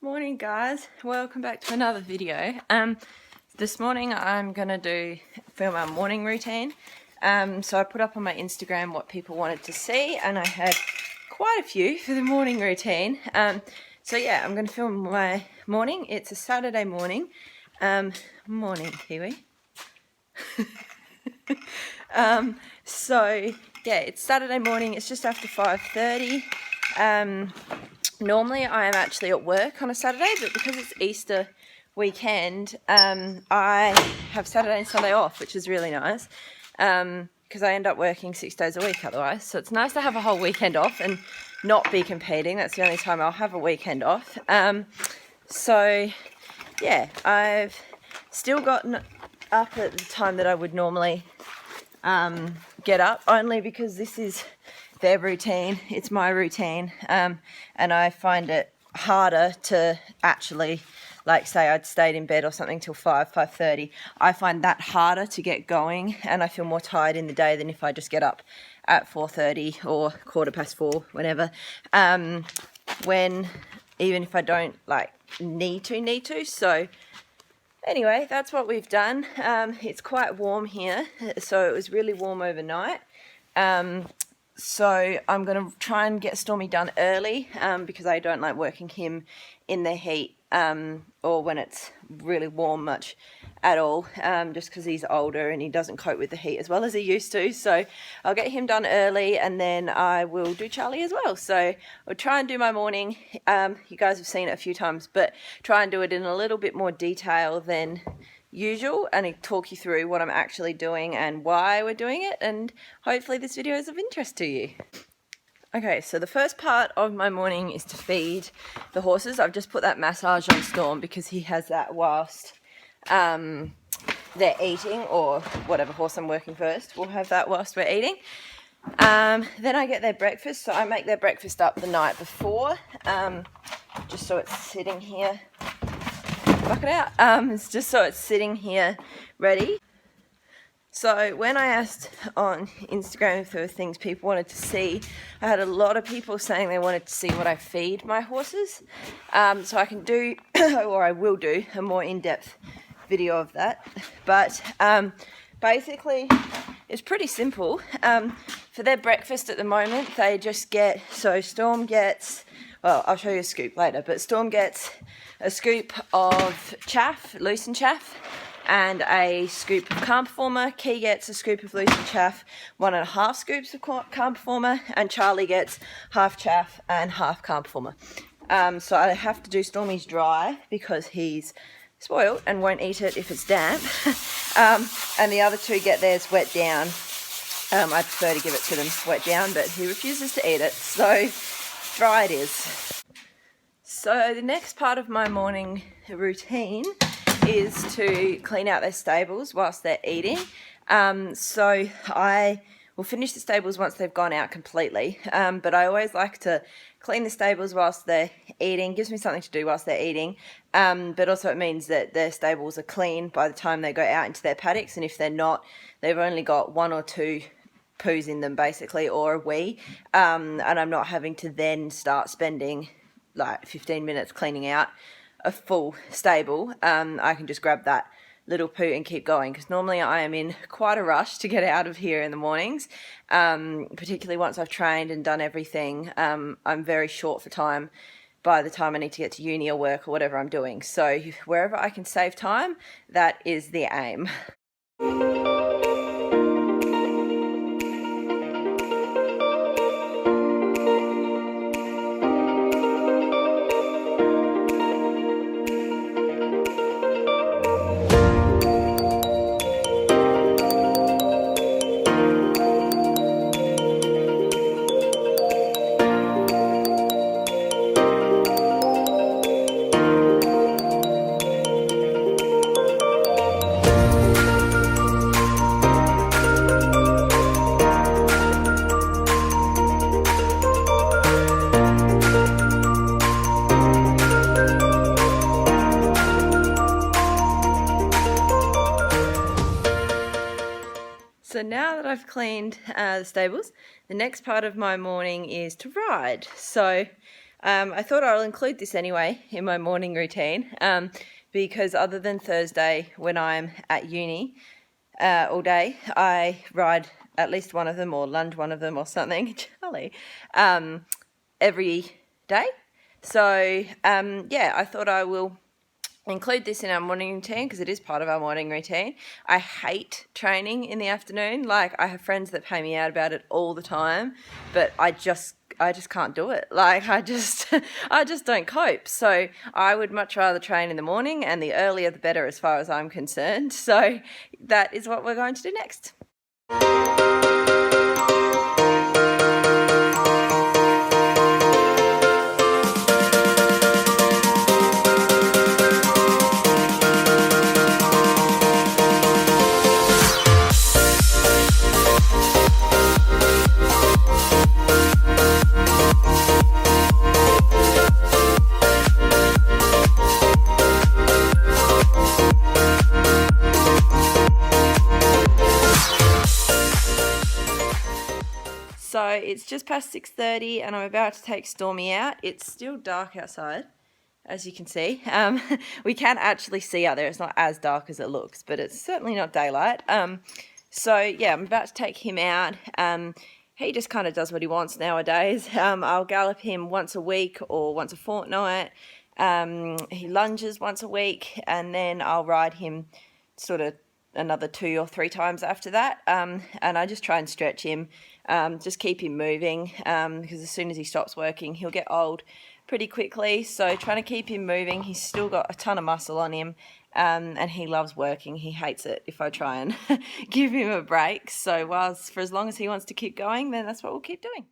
Morning guys, welcome back to another video. This morning I'm gonna film our morning routine. So I put up on my Instagram what people wanted to see, and I had quite a few for the morning routine. So yeah, I'm gonna film my morning. It's a Saturday morning. Morning Kiwi. So yeah, it's Saturday morning. It's just after 5:30. Normally I am actually at work on a Saturday, but because it's Easter weekend, I have Saturday and Sunday off, which is really nice, because I end up working 6 days a week otherwise. So it's nice to have a whole weekend off and not be competing. That's the only time I'll have a weekend off. So yeah, I've still gotten up at the time that I would normally get up, only because this is their routine, it's my routine, and I find it harder to actually, like say I'd stayed in bed or something till 5:30, I find that harder to get going, and I feel more tired in the day than if I just get up at 4:30 or 4:15, whenever, even if I don't like need to. So anyway, that's what we've done. It's quite warm here, so it was really warm overnight. So I'm going to try and get Stormy done early, because I don't like working him in the heat, or when it's really warm much at all, just because he's older and he doesn't cope with the heat as well as he used to. So I'll get him done early, and then I will do Charlie as well. So I'll try and do my morning. You guys have seen it a few times, but try and do it in a little bit more detail than usual, and I talk you through what I'm actually doing and why we're doing it, and hopefully this video is of interest to you. Okay, so the first part of my morning is to feed the horses. I've just put that massage on Storm because he has that whilst they're eating, or whatever horse I'm working first will have that whilst we're eating. Then I get their breakfast, so I make their breakfast up the night before, just so it's sitting here. Buck it out. It's just so it's sitting here ready. So when I asked on Instagram if there were things people wanted to see, I had a lot of people saying they wanted to see what I feed my horses. So I can do, or I will do, a more in-depth video of that. But basically it's pretty simple. For their breakfast at the moment, they just get, so Storm gets, well, I'll show you a scoop later, but Storm gets a scoop of chaff, loosened chaff, and a scoop of calm performer. Key gets a scoop of loosened chaff, 1.5 scoops of calm performer, and Charlie gets half chaff and half calm performer. So I have to do Stormy's dry because he's spoiled and won't eat it if it's damp. And the other two get theirs wet down. I prefer to give it to them wet down, but he refuses to eat it, so dry it is. So the next part of my morning routine is to clean out their stables whilst they're eating. So I will finish the stables once they've gone out completely, but I always like to clean the stables whilst they're eating. Gives me something to do whilst they're eating, but also it means that their stables are clean by the time they go out into their paddocks, and if they're not, they've only got 1 or 2 poos in them basically, or a wee, and I'm not having to then start spending like 15 minutes cleaning out a full stable. I can just grab that little poo and keep going, because normally I am in quite a rush to get out of here in the mornings, particularly once I've trained and done everything. I'm very short for time by the time I need to get to uni or work or whatever I'm doing, so wherever I can save time, that is the aim. now that I've cleaned the stables, the next part of my morning is to ride. So I thought I'll include this anyway in my morning routine because other than Thursday when I'm at uni all day, I ride at least one of them or lunge one of them or something, Charlie, every day. So yeah, I thought I will include this in our morning routine because it is part of our morning routine. I hate training in the afternoon. Like, I have friends that pay me out about it all the time, but I just can't do it. Like, I just don't cope. So I would much rather train in the morning, and the earlier the better as far as I'm concerned. So that is what we're going to do next. So it's just past 6:30 and I'm about to take Stormy out. It's still dark outside, as you can see. We can actually see out there. It's not as dark as it looks, but it's certainly not daylight. So yeah, I'm about to take him out. He just kind of does what he wants nowadays. I'll gallop him once a week or once a fortnight. He lunges once a week, and then I'll ride him sort of another 2 or 3 times after that. And I just try and stretch him, just keep him moving, because as soon as he stops working, he'll get old pretty quickly. So trying to keep him moving. He's still got a ton of muscle on him, and he loves working. He hates it if I try and give him a break. So for as long as he wants to keep going, then that's what we'll keep doing.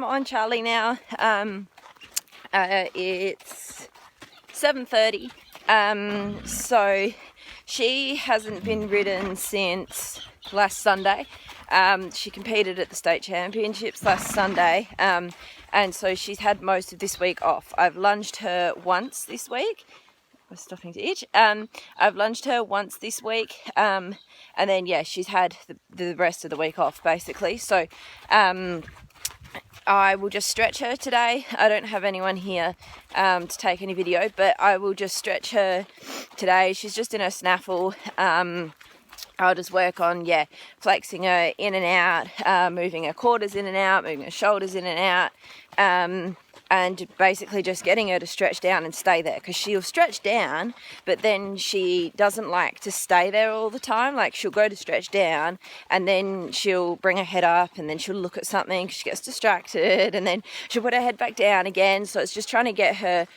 On Charlie now. It's 7:30. So she hasn't been ridden since last Sunday. She competed at the state championships last Sunday, and so she's had most of this week off. I've lunged her once this week. I'm stopping to itch. I've lunged her once this week, and then yeah, she's had the rest of the week off basically. So I will just stretch her today. I don't have anyone here to take any video, but I will just stretch her today. She's just in her snaffle. I'll just work on, flexing her in and out, moving her quarters in and out, moving her shoulders in and out, and basically just getting her to stretch down and stay there, because she'll stretch down, but then she doesn't like to stay there all the time. Like, she'll go to stretch down and then she'll bring her head up and then she'll look at something, she gets distracted, and then she'll put her head back down again. So it's just trying to get her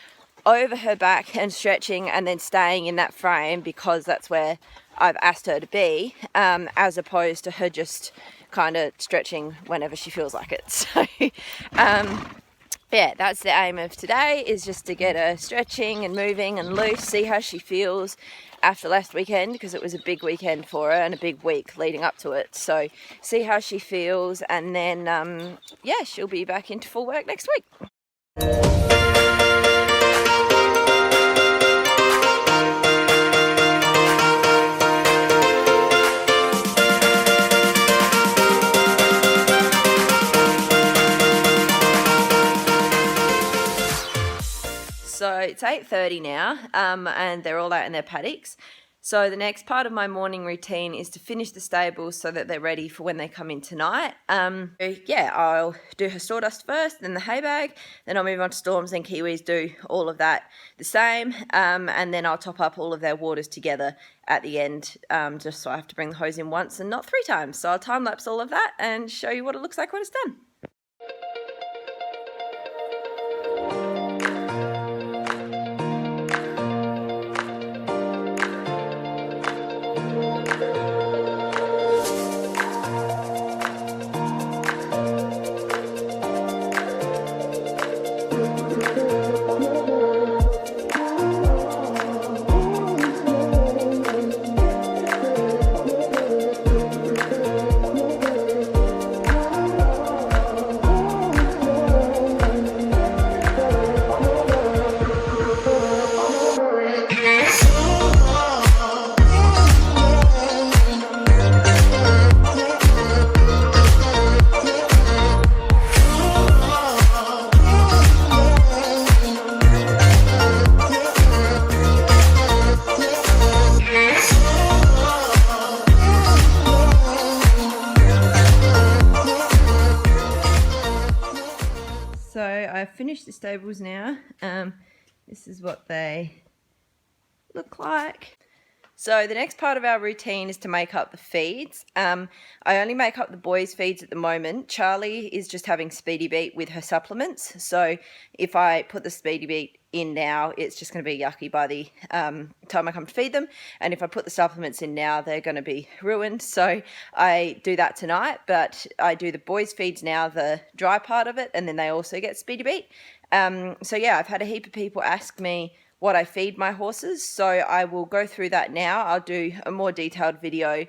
over her back and stretching and then staying in that frame, because that's where I've asked her to be, as opposed to her just kind of stretching whenever she feels like it. So yeah, that's the aim of today, is just to get her stretching and moving and loose, see how she feels after last weekend, because it was a big weekend for her and a big week leading up to it. So see how she feels, and then she'll be back into full work next week. So it's 8:30 now, and they're all out in their paddocks. So the next part of my morning routine is to finish the stables so that they're ready for when they come in tonight. Yeah, I'll do her sawdust first, then the hay bag, then I'll move on to Storms, and Kiwis do all of that the same, and then I'll top up all of their waters together at the end, just so I have to bring the hose in once and not 3 times. So I'll time lapse all of that and show you what it looks like when it's done. So I've finished the stables now. This is what they look like. So the next part of our routine is to make up the feeds. I only make up the boys' feeds at the moment. Charlie is just having Speedy Beat with her supplements. So if I put the Speedy Beat in now, it's just going to be yucky by the time I come to feed them. And if I put the supplements in now, they're going to be ruined. So I do that tonight, but I do the boys' feeds now, the dry part of it, and then they also get Speedy Beat. So yeah, I've had a heap of people ask me what I feed my horses, so I will go through that now. I'll do a more detailed video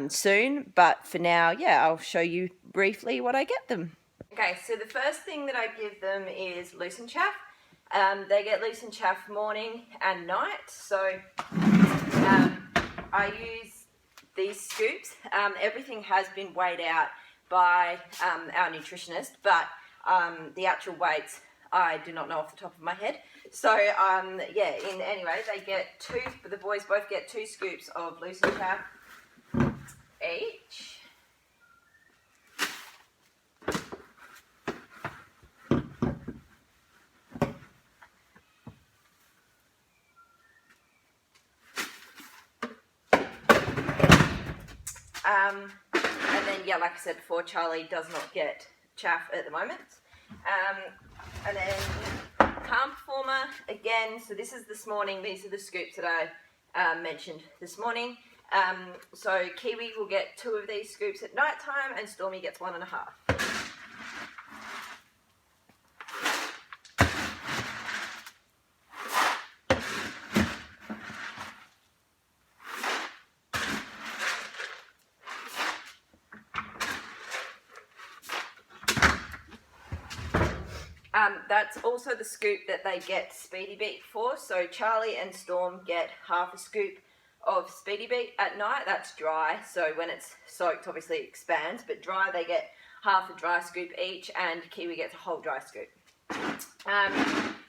soon, but for now, yeah, I'll show you briefly what I get them. Okay, so the first thing that I give them is loose and chaff. They get loose and chaff morning and night, so I use these scoops. Everything has been weighed out by our nutritionist, but the actual weights I do not know off the top of my head. So yeah, anyway, they get the boys both get 2 scoops of loose and chaff each. And then, yeah, like I said before, Charlie does not get chaff at the moment. And then Calm Performer, again, so this is this morning, these are the scoops that I mentioned this morning. So Kiwi will get 2 of these scoops at night time, and Stormy gets 1.5. That's also the scoop that they get Speedy Beat for. So Charlie and Storm get half a scoop of Speedy Beat at night. That's dry, so when it's soaked, obviously it expands, but dry, they get half a dry scoop each, and Kiwi gets a whole dry scoop.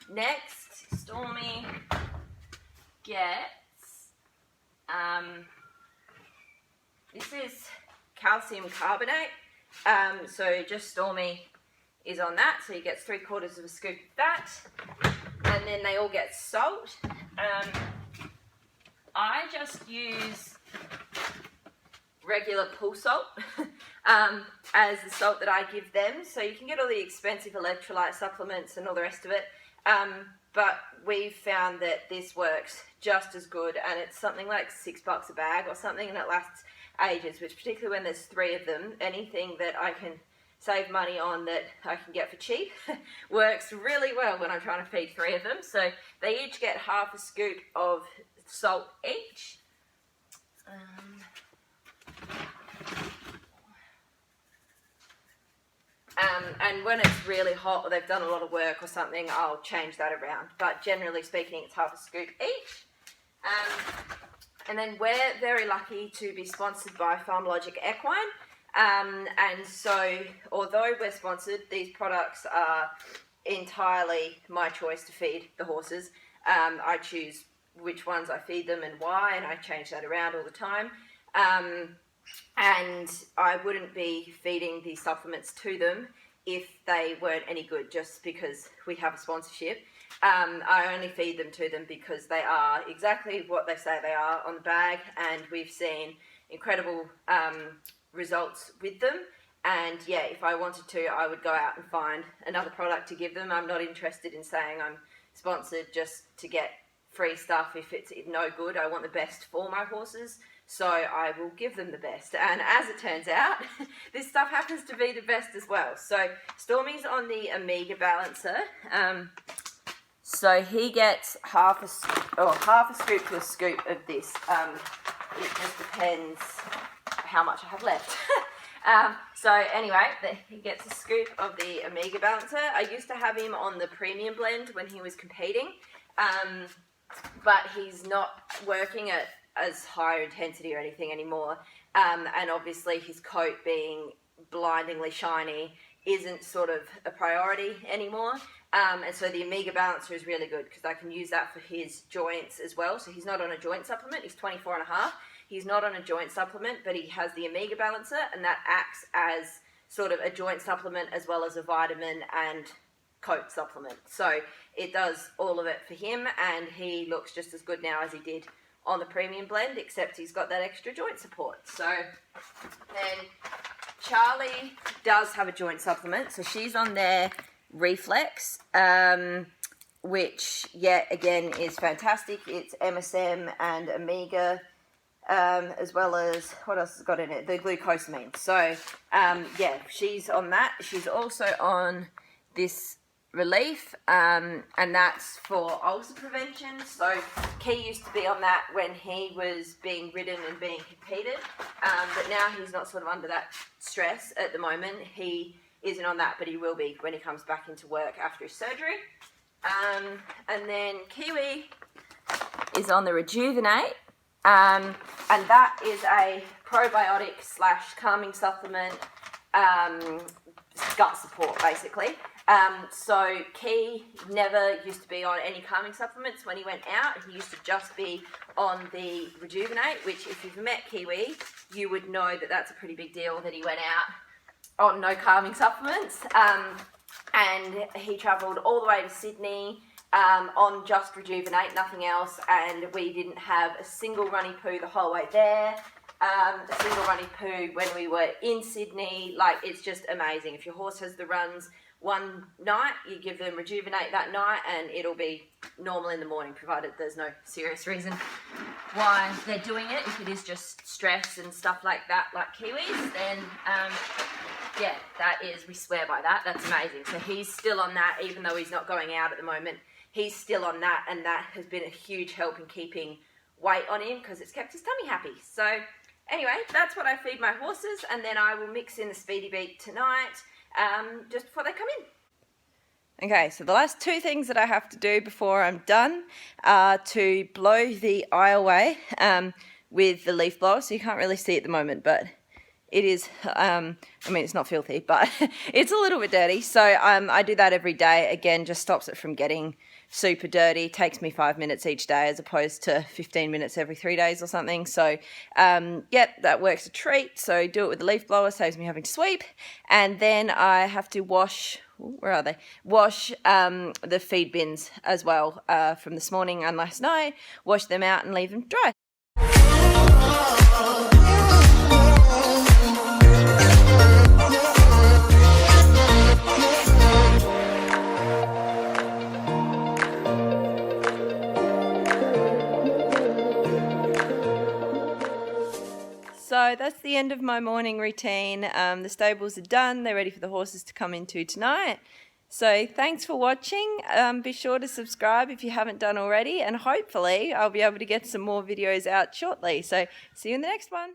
Next, Stormy gets, this is calcium carbonate. So just Stormy is on that, so he gets 3/4 of a scoop of that, and then they all get salt. I just use regular pool salt as the salt that I give them, so you can get all the expensive electrolyte supplements and all the rest of it, but we've found that this works just as good, and it's something like $6 a bag or something, and it lasts ages, which particularly when there's 3 of them, anything that I can save money on that I can get for cheap works really well when I'm trying to feed 3 of them. So they each get half a scoop of salt each. And when it's really hot or they've done a lot of work or something, I'll change that around. But generally speaking, it's half a scoop each. And then we're very lucky to be sponsored by Farmalogic Equine. And so, although we're sponsored, these products are entirely my choice to feed the horses. I choose which ones I feed them and why, and I change that around all the time. And I wouldn't be feeding these supplements to them if they weren't any good, just because we have a sponsorship. I only feed them to them because they are exactly what they say they are on the bag, and we've seen incredible results with them. And yeah, if I wanted to, I would go out and find another product to give them. I'm not interested in saying I'm sponsored just to get free stuff if it's no good. I want the best for my horses, so I will give them the best. And as it turns out, this stuff happens to be the best as well. So Stormy's on the Omega balancer. So he gets half a scoop to a scoop of this. It just depends how much I have left. So anyway, he gets a scoop of the Omega balancer. I used to have him on the premium blend when he was competing, but he's not working at as high intensity or anything anymore. And obviously his coat being blindingly shiny isn't sort of a priority anymore. And so the Omega balancer is really good because I can use that for his joints as well. So he's not on a joint supplement. He's 24.5. He's not on a joint supplement, but he has the Omega balancer, and that acts as sort of a joint supplement as well as a vitamin and coat supplement. So it does all of it for him, and he looks just as good now as he did on the premium blend, except he's got that extra joint support. So then Charlie does have a joint supplement, so she's on their Reflex, which yet again is fantastic. It's MSM and Omega, as well as, what else has got in it? The glucosamine. So yeah, she's on that. She's also on this Relief, and that's for ulcer prevention. So Key used to be on that when he was being ridden and being competed, but now he's not sort of under that stress at the moment. He isn't on that, but he will be when he comes back into work after his surgery. And then Kiwi is on the Rejuvenate, and that is a probiotic / calming supplement, gut support basically. So Key never used to be on any calming supplements when he went out. He used to just be on the Rejuvenate, which if you've met Kiwi, you would know that that's a pretty big deal that he went out on no calming supplements. And he travelled all the way to Sydney on just Rejuvenate, nothing else, and we didn't have a single runny poo the whole way there. A single runny poo when we were in Sydney. Like, it's just amazing. If your horse has the runs one night, you give them Rejuvenate that night and it'll be normal in the morning, provided there's no serious reason why they're doing it. If it is just stress and stuff like that, like Kiwis, then yeah, that is, we swear by that. That's amazing. So he's still on that, even though he's not going out at the moment. He's still on that, and that has been a huge help in keeping weight on him because it's kept his tummy happy. So anyway, that's what I feed my horses, and then I will mix in the Speedy Beat tonight, just before they come in. Okay, so the last two things that I have to do before I'm done are to blow the eye away with the leaf blower. So you can't really see it at the moment, but it is, I mean, it's not filthy, but it's a little bit dirty. So I do that every day. Again, just stops it from getting super dirty. It takes me 5 minutes each day as opposed to 15 minutes every 3 days or something. So yeah, that works a treat. So do it with the leaf blower, saves me having to sweep. And then I have to wash, where are they? Wash the feed bins as well from this morning and last night. Wash them out and leave them dry. So that's the end of my morning routine. The stables are done. They're ready for the horses to come into tonight. So thanks for watching. Be sure to subscribe if you haven't done already, and hopefully I'll be able to get some more videos out shortly. So see you in the next one.